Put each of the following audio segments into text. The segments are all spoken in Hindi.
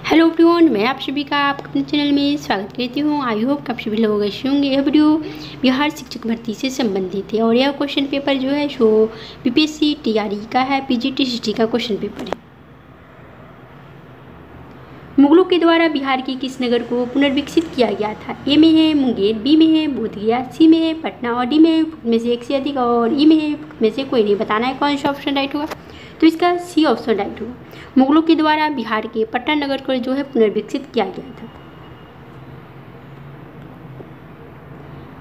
हेलो एवरीवन, मैं आप सभी का आपके अपने चैनल में स्वागत करती हूँ। आई होप आप सभी लोग अच्छे होंगे। यह वीडियो बिहार शिक्षक भर्ती से संबंधित है और यह क्वेश्चन पेपर जो है सो बीपीएससी टीआरई का है, पीजीटी का क्वेश्चन पेपर है। मुगलों के द्वारा बिहार के किस नगर को पुनर्विकसित किया गया था? ए में है मुंगेर, बी में है बोधगया, सी में है पटना और डी में से एक से अधिक और ई में से कोई नहीं। बताना है कौन सा ऑप्शन राइट होगा। तो इसका सी ऑप्शन राइट होगा। मुगलों के द्वारा बिहार के पटना नगर को जो है पुनर्विकसित किया गया था।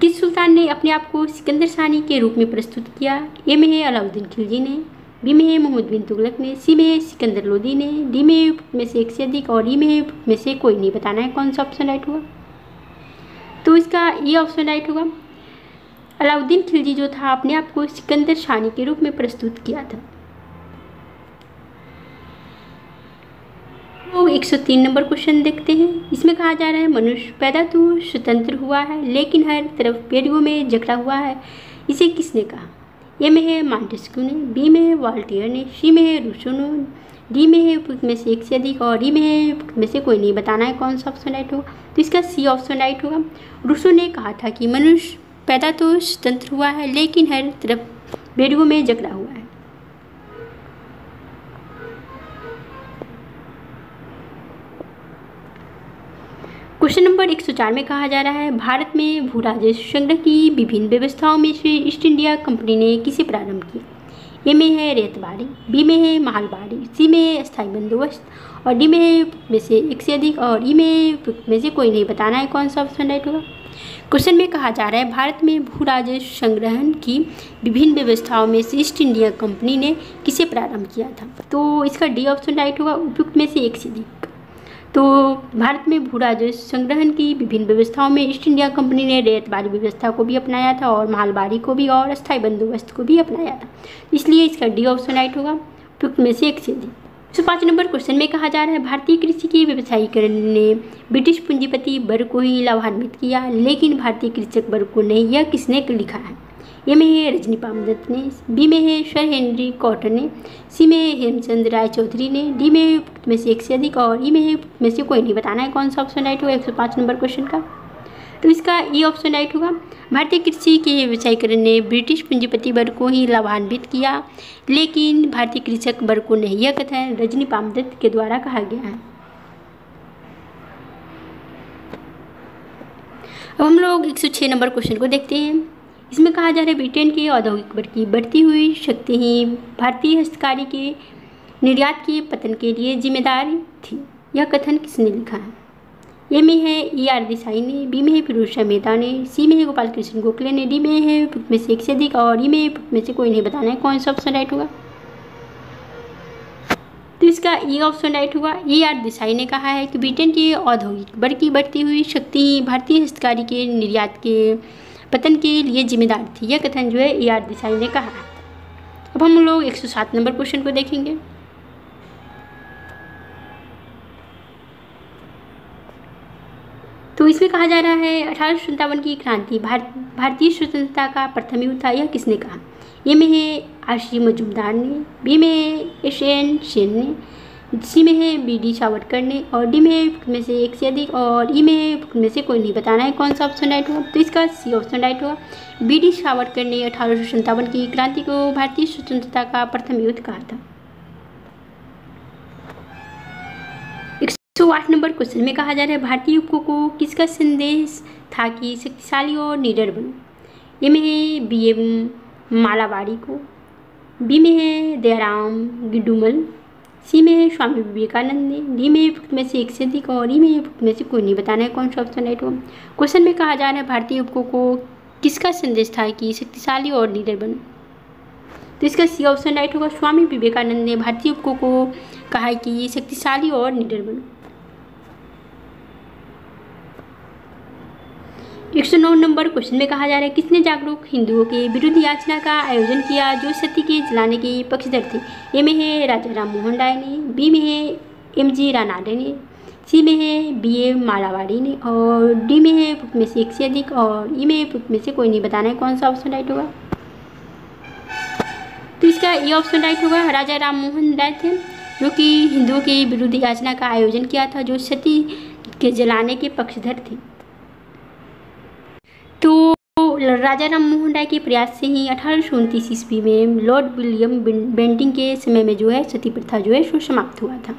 किस सुल्तान ने अपने आप को सिकंदर सानी के रूप में प्रस्तुत किया? ए में है अलाउद्दीन खिलजी ने, बी में है मोहम्मद बिन तुगलक ने, सी में है सिकंदर लोदी ने, डी में से एक से अधिक और ई में से कोई नहीं। बताना है कौन सा ऑप्शन राइट होगा। तो इसका ये ऑप्शन राइट होगा। अलाउद्दीन खिलजी जो था अपने आप को सिकंदर सानी के रूप में प्रस्तुत किया था। तो 103 नंबर क्वेश्चन देखते हैं। इसमें कहा जा रहा है मनुष्य पैदा तो स्वतंत्र हुआ है लेकिन हर तरफ पेड़ों में जकड़ा हुआ है, इसे किसने कहा? ए में है मॉन्टेस्क्यू ने, बी में है वॉल्टेयर ने, सी में है रूसो ने, डी में से एक से अधिक और डी में से कोई नहीं। बताना है कौन सा ऑप्शन राइट होगा। तो इसका सी ऑप्शन राइट होगा। रूसो ने कहा था कि मनुष्य पैदा तो स्वतंत्र हुआ है लेकिन हर तरफ पेड़ों में जकड़ा हुआ है। क्वेश्चन नंबर 104 में कहा जा रहा है भारत में भू राजस्व संग्रह की विभिन्न व्यवस्थाओं में से ईस्ट इंडिया कंपनी ने किसे प्रारंभ किया? ए में है रेतबाड़ी, बी में है मालबाड़ी, सी में है स्थायी बंदोबस्त और डी में से एक से अधिक और ई में से कोई नहीं। बताना है कौन सा ऑप्शन राइट होगा। क्वेश्चन में कहा जा रहा है भारत में भू राजस्व संग्रहण की विभिन्न व्यवस्थाओं में से ईस्ट इंडिया कंपनी ने किसे प्रारंभ किया था? तो इसका डी ऑप्शन राइट होगा, उपयुक्त में से एक से अधिक। तो भारत में भू राजस्व संग्रहण की विभिन्न व्यवस्थाओं में ईस्ट इंडिया कंपनी ने रेतबाड़ी व्यवस्था को भी अपनाया था और मालबाड़ी को भी और स्थायी बंदोबस्त को भी अपनाया था, इसलिए इसका डी ऑप्शन राइट होगा, उपयुक्त में से एक से अधिक। 105 नंबर क्वेश्चन में कहा जा रहा है भारतीय कृषि के व्यवसायीकरण ने ब्रिटिश पूंजीपति वर्ग को ही लाभान्वित किया लेकिन भारतीय कृषक वर्ग को नहीं, यह किसने लिखा है? ए में है रजनी पामदत्त ने, बी में है सर हेनरी कॉटन ने, सी में है हेमचंद राय चौधरी ने, डी में से एक से अधिक और ई में से कोई नहीं। बताना है कौन सा ऑप्शन राइट होगा 105 नंबर क्वेश्चन का। तो इसका ई ऑप्शन राइट होगा। भारतीय कृषि के व्यवसायीकरण ने ब्रिटिश पूंजीपति वर्ग को ही लाभान्वित किया लेकिन भारतीय कृषक वर्ग को नहीं, यह कथन रजनी पामदत्त के द्वारा कहा गया है। अब हम लोग 106 नंबर क्वेश्चन को देखते हैं। इसमें कहा जा रहा है ब्रिटेन के औद्योगिक वर्ग की बढ़ती हुई शक्ति ही भारतीय हस्तकारी के निर्यात के पतन के लिए जिम्मेदार थी, यह कथन किसने लिखा है? ए में है E.R. देसाई ने, बी में है फिरोज शाह मेहता ने, सी में है गोपाल कृष्ण गोखले ने, डी में से एक से अधिक और ई में से कोई नहीं। बताना है कौन सा ऑप्शन राइट होगा। तो इसका ये ऑप्शन राइट होगा। E.R. देसाई ने कहा है कि ब्रिटेन के औद्योगिक वर्ग की बढ़ती हुई शक्ति ही भारतीय हस्तकारी के निर्यात के पतन के लिए जिम्मेदार थी, यह कथन जो है E.R. देसाई ने कहा है। अब हम लोग 107 नंबर क्वेश्चन को देखेंगे। तो इसमें कहा जा रहा है 1857 की क्रांति भारतीय स्वतंत्रता का प्रथम युद्ध था, यह किसने कहा? ए में है R.C. मजूमदार ने, बी में है S.N. सेन ने, सी में है B.D. सावरकर ने और डी में से एक से अधिक और ई में से कोई नहीं। बताना है कौन सा ऑप्शन राइट होगा। तो इसका सी ऑप्शन राइट होगा। B.D. सावरकर ने 1857 की क्रांति को भारतीय स्वतंत्रता का प्रथम युद्ध कहा था। 108 नंबर क्वेश्चन में कहा जा रहा है भारतीय युवकों को किसका संदेश था कि शक्तिशाली और निडर बनो? ए में है B.M. मालाबारी को, बी में है दयाराम गिडुमल, सी में है स्वामी विवेकानंद ने, डी में से एक से अधिक और ई में से कोई नहीं। बताना है कौन सा ऑप्शन राइट होगा। क्वेश्चन में कहा जा रहा है भारतीय युवकों को किसका संदेश था कि शक्तिशाली और निडर बनो? तो इसका सी ऑप्शन राइट होगा। स्वामी विवेकानंद ने भारतीय युवकों को कहा है कि शक्तिशाली और निडर बनो। 109 नंबर क्वेश्चन में कहा जा रहा है किसने जागरूक हिंदुओं के विरुद्ध याचना का आयोजन किया जो सती के जलाने के पक्षधर थे? ए में है राजा राम मोहन राय ने, बी में है M.G. रानाडे ने, सी में है B.A. मालाबारी ने और डी में से एक से अधिक और ई में से कोई नहीं। बताना है कौन सा ऑप्शन राइट होगा। तो इसका ये ऑप्शन राइट होगा। राजा राम मोहन राय थे जो कि हिंदुओं के विरुद्ध याचना का आयोजन किया था, जो सती के जलाने के पक्षधर थे। तो राजा राम मोहन राय के प्रयास से ही 1829 ईस्वी में लॉर्ड विलियम बेंटिंग के समय में जो है सती प्रथा जो है सो समाप्त हुआ था।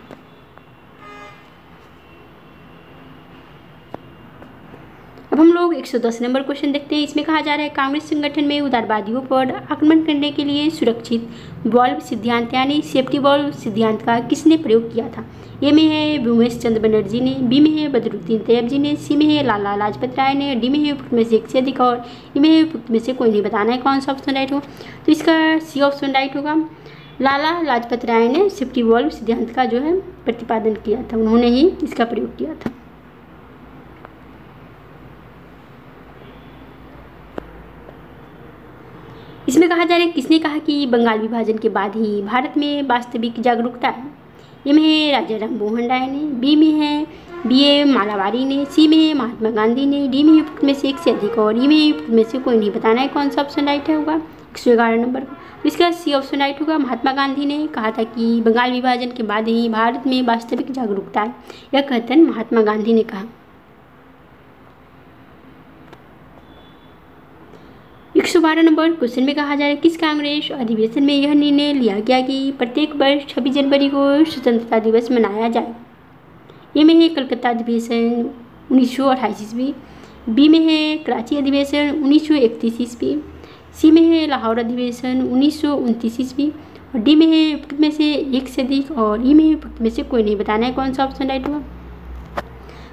अब हम लोग 110 नंबर क्वेश्चन देखते हैं। इसमें कहा जा रहा है कांग्रेस संगठन में उदारवादियों पर आक्रमण करने के लिए सुरक्षित वाल्व सिद्धांत यानी सेफ्टी वाल्व सिद्धांत का किसने प्रयोग किया था? ए में है भूमेश चंद्र बनर्जी ने, बी में है बदरुद्दीन तैयब जी ने, सी में है लाला लाजपत राय ने, डी में है उपयुक्त में से एक से अधिक और ई में है उपयुक्त में से कोई नहीं। बताना है कौन सा ऑप्शन राइट होगा। तो इसका सी ऑप्शन राइट होगा। लाला लाजपत राय ने सेफ्टी वाल्व सिद्धांत का जो है प्रतिपादन किया था, उन्होंने ही इसका प्रयोग किया था। इसमें कहा जा रहा है किसने कहा कि बंगाल विभाजन के बाद ही भारत में वास्तविक जागरूकता है? ए में है राजा राम मोहन राय ने, बी में है B.A. मालावारी ने, सी में है महात्मा गांधी ने, डी में है उपयुक्त में से एक से अधिक और ई में है उपयुक्त में से कोई नहीं। बताना है कौन सा ऑप्शन राइट है होगा 111 नंबर का। तो इसका सी ऑप्शन राइट होगा। महात्मा गांधी ने कहा था कि बंगाल विभाजन के बाद ही भारत में वास्तविक जागरूकता है, यह कथन महात्मा गांधी ने कहा। 112 नंबर क्वेश्चन में कहा जा रहा है किस कांग्रेस अधिवेशन में यह निर्णय लिया गया कि प्रत्येक वर्ष 26 जनवरी को स्वतंत्रता दिवस मनाया जाए? ए में है कलकत्ता अधिवेशन 1928 ईस्वी, बी में है कराची अधिवेशन 1931 ईस्वी, सी में है लाहौर अधिवेशन 1929 ईस्वी और डी में है उपयुक्त में से एक से अधिक और ई में है उपयुक्त में से कोई नहीं। बताना है कौन सा ऑप्शन राइट होगा।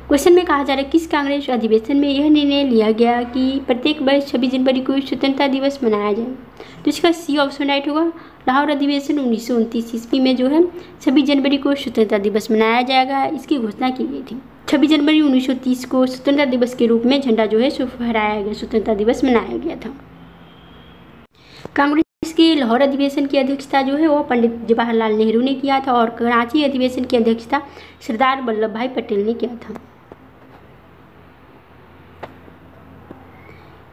क्वेश्चन में कहा जा रहा है किस कांग्रेस अधिवेशन में यह निर्णय लिया गया कि प्रत्येक वर्ष 26 जनवरी को स्वतंत्रता दिवस मनाया जाए? तो इसका सी ऑप्शन राइट होगा। लाहौर अधिवेशन 1929 ईस्वी में जो है 26 जनवरी को स्वतंत्रता दिवस मनाया जाएगा, इसकी घोषणा की गई थी। 26 जनवरी 1930 को स्वतंत्रता दिवस के रूप में झंडा जो है सो फहराया गया, स्वतंत्रता दिवस मनाया गया था। कांग्रेस के लाहौर अधिवेशन की अध्यक्षता जो है वो पंडित जवाहरलाल नेहरू ने किया था और कराची अधिवेशन की अध्यक्षता सरदार वल्लभ भाई पटेल ने किया था।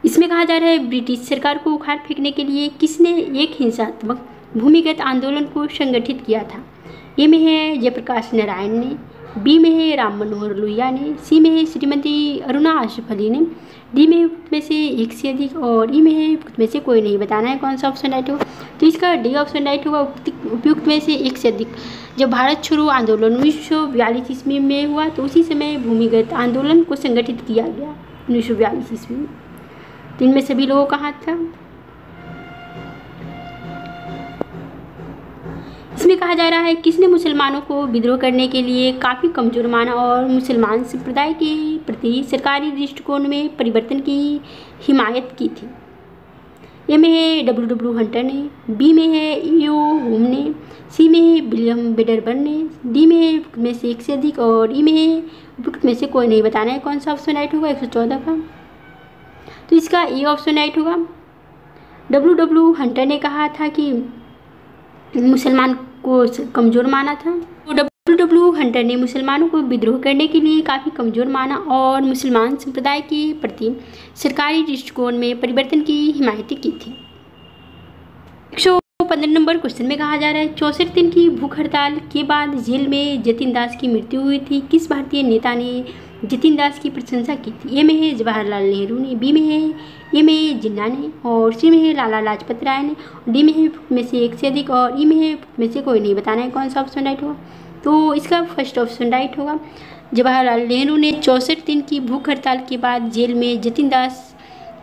इसमें कहा जा रहा है ब्रिटिश सरकार को उखाड़ फेंकने के लिए किसने एक हिंसात्मक भूमिगत आंदोलन को संगठित किया था? ए में है जयप्रकाश नारायण ने, बी में है राम मनोहर लोहिया ने, सी में है श्रीमती अरुणा आसिफ अली ने, डी में उपयुक्त में से एक से अधिक और ई में है उपयुक्त में से कोई नहीं। बताना है कौन सा ऑप्शन राइट होगा। तो इसका डी ऑप्शन राइट होगा, उपयुक्त में से एक से अधिक। जब भारत छोड़ो आंदोलन 1942 ईस्वी में हुआ तो उसी समय भूमिगत आंदोलन को संगठित किया गया 1942 ईस्वी में। तो इनमें सभी लोगों का हाथ था। इसमें कहा जा रहा है किसने मुसलमानों को विद्रोह करने के लिए काफ़ी कमजोर माना और मुसलमान संप्रदाय के प्रति सरकारी दृष्टिकोण में परिवर्तन की हिमायत की थी? ए में है W. हंटर ने, बी में है E.O. होम ने, सी में है विलियम वेडरबर्न ने, डी में है उपयुक्त में से एक से अधिक और ई में है उपयुक्त में से कोई नहीं। बताना है कौन सा ऑप्शन राइट होगा 114 का। तो इसका ए ऑप्शन राइट होगा। W. हंटर ने कहा था कि मुसलमान को कमज़ोर माना था। तो W. हंटर ने मुसलमानों को विद्रोह करने के लिए काफ़ी कमज़ोर माना और मुसलमान संप्रदाय के प्रति सरकारी दृष्टिकोण में परिवर्तन की हिमायत की थी। 115 नंबर क्वेश्चन में कहा जा रहा है 64 दिन की भूख हड़ताल के बाद जेल में जतिन दास की मृत्यु हुई थी। किस भारतीय नेता ने जतिन दास की प्रशंसा की थी? ए में है जवाहरलाल नेहरू ने, बी में है ए में जिन्ना ने और सी में है लाला लाजपत राय ने और डी में है में से एक से अधिक और ई में है में से कोई नहीं। बताना है कौन सा ऑप्शन राइट होगा। तो इसका फर्स्ट ऑप्शन राइट होगा। जवाहरलाल नेहरू ने 64 दिन की भूख हड़ताल के बाद जेल में जतिन दास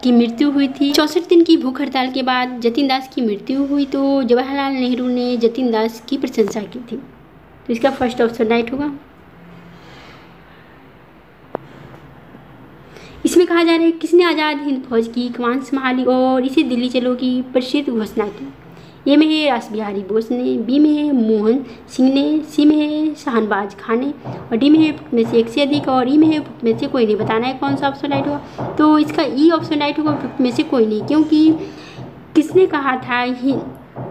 की मृत्यु हुई थी। 64 दिन की भूख हड़ताल के बाद जतिन दास की मृत्यु हुई तो जवाहरलाल नेहरू ने जतिन दास की प्रशंसा की थी। तो इसका फर्स्ट ऑप्शन राइट होगा। इसमें कहा जा रहा है किसने आज़ाद हिंद फौज की कमान संभाली और इसे दिल्ली चलो की प्रसिद्ध घोषणा की? ए में है रास बिहारी बोस ने, बी में है मोहन सिंह ने, सी में है शाहनवाज खान ने और डी में है में से एक से अधिक और ई में है में से कोई नहीं। बताना है कौन सा ऑप्शन राइट होगा। तो इसका ई ऑप्शन राइट होगा, में से कोई नहीं, क्योंकि किसने कहा था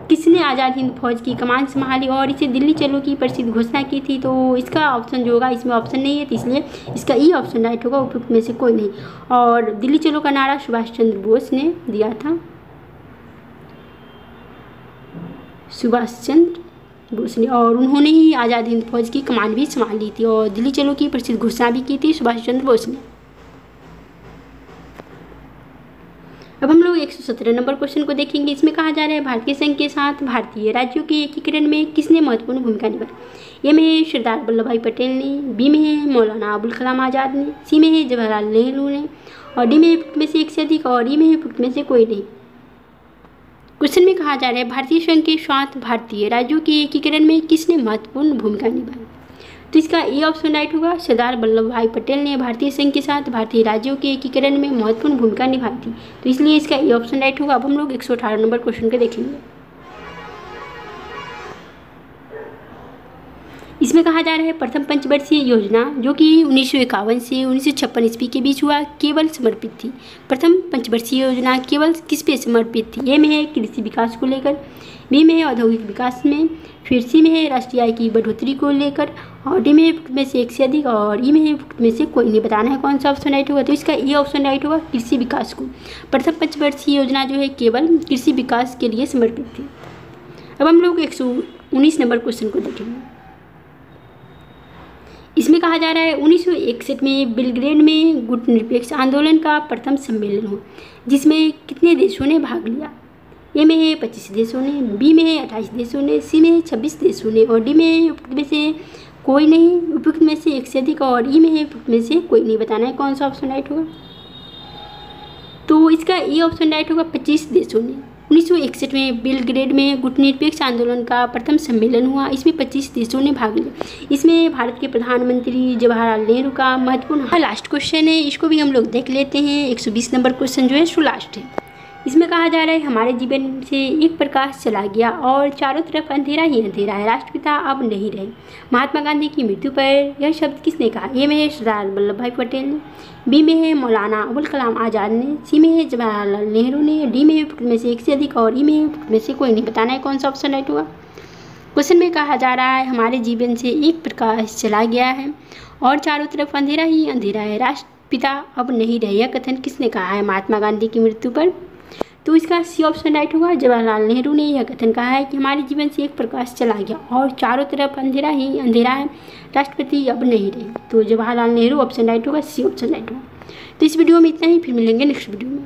किसने आज़ाद हिंद फौज की कमान संभाली और इसे दिल्ली चलो की प्रसिद्ध घोषणा की थी? तो इसका ऑप्शन जो होगा इसमें ऑप्शन नहीं है, तो इसलिए इसका ई ऑप्शन राइट होगा, उपयुक्त में से कोई नहीं। और दिल्ली चलो का नारा सुभाष चंद्र बोस ने दिया था। सुभाष चंद्र बोस ने, और उन्होंने ही आज़ाद हिंद फौज की कमान भी संभाल ली थी और दिल्ली चलो की प्रसिद्ध घोषणा भी की थी सुभाष चंद्र बोस ने। अब हम लोग 117 नंबर क्वेश्चन को देखेंगे। इसमें कहा जा रहा है भारतीय संघ के साथ भारतीय राज्यों के एकीकरण में किसने महत्वपूर्ण भूमिका निभाई। ए में है सरदार वल्लभ भाई पटेल ने, बी में है मौलाना अबुल कलाम आज़ाद ने, सी में है जवाहरलाल नेहरू ने, और डी में है में से एक से अधिक, और ई में है में से कोई नहीं। क्वेश्चन में कहा जा रहा है भारतीय संघ के साथ भारतीय राज्यों के एकीकरण में किसने महत्वपूर्ण भूमिका निभाई। तो इसका ए ऑप्शन राइट होगा, सरदार वल्लभ भाई पटेल ने भारतीय संघ के साथ भारतीय राज्यों के एकीकरण में महत्वपूर्ण भूमिका निभाई थी, तो इसलिए इसका ए ऑप्शन राइट होगा। अब हम लोग 118 नंबर क्वेश्चन को देखेंगे। इसमें कहा जा रहा है प्रथम पंचवर्षीय योजना जो कि 1951 से 1956 ईस्वी के बीच हुआ केवल समर्पित थी। प्रथम पंचवर्षीय योजना केवल किस पे समर्पित थी। ए में है कृषि विकास को लेकर, बी में है औद्योगिक विकास में, फिर सी में है राष्ट्रीय आय की बढ़ोतरी को लेकर, और डी में से एक से अधिक, और ई में से कोई नहीं। बताना है कौन सा ऑप्शन राइट होगा। तो इसका ए ऑप्शन राइट होगा, कृषि विकास को। प्रथम पंचवर्षीय योजना जो है केवल कृषि विकास के लिए समर्पित थी। अब हम लोग 119 नंबर क्वेश्चन को देखेंगे। इसमें कहा जा रहा है 1961 में बेलग्रेड में गुटनिरपेक्ष आंदोलन का प्रथम सम्मेलन हुआ, जिसमें कितने देशों ने भाग लिया। ए में है 25 देशों ने, बी में है 28 देशों ने, सी में है 26 देशों ने, और डी में है उपयुक्त में से कोई नहीं, उपयुक्त में से एक से अधिक, और ई में है उपयुक्त में से कोई नहीं। बताना है कौन सा ऑप्शन राइट होगा। तो इसका ए ऑप्शन राइट होगा, 25 देशों ने। 1961 में बेलग्रेड में गुटनिरपेक्ष आंदोलन का प्रथम सम्मेलन हुआ, इसमें 25 देशों ने भाग लिया। इसमें भारत के प्रधानमंत्री जवाहरलाल नेहरू का महत्वपूर्ण लास्ट क्वेश्चन है, इसको भी हम लोग देख लेते हैं। 120 नंबर क्वेश्चन जो है सो लास्ट है। इसमें कहा जा रहा है हमारे जीवन से एक प्रकाश चला गया और चारों तरफ अंधेरा ही अंधेरा है, राष्ट्रपिता अब नहीं रहे। महात्मा गांधी की मृत्यु पर यह शब्द किसने कहा। ए में है सरदार वल्लभ भाई पटेल ने, बी में है मौलाना अबुल कलाम आज़ाद ने, सी में है जवाहरलाल नेहरू ने, डी में से एक से अधिक, और ई में से कोई नहीं। बताना है कौन सा ऑप्शन राइट होगा। क्वेश्चन में कहा जा रहा है हमारे जीवन से एक प्रकाश चला गया है और चारों तरफ अंधेरा ही अंधेरा है, राष्ट्रपिता अब नहीं रहे। यह कथन किसने कहा है महात्मा गांधी की मृत्यु पर। तो इसका सी ऑप्शन राइट होगा, जवाहरलाल नेहरू ने यह कथन कहा है कि हमारे जीवन से एक प्रकाश चला गया और चारों तरफ अंधेरा ही अंधेरा है, राष्ट्रपति अब नहीं रहे। तो जवाहरलाल नेहरू ऑप्शन राइट होगा, सी ऑप्शन राइट होगा। तो इस वीडियो में इतना ही, फिर मिलेंगे नेक्स्ट वीडियो में।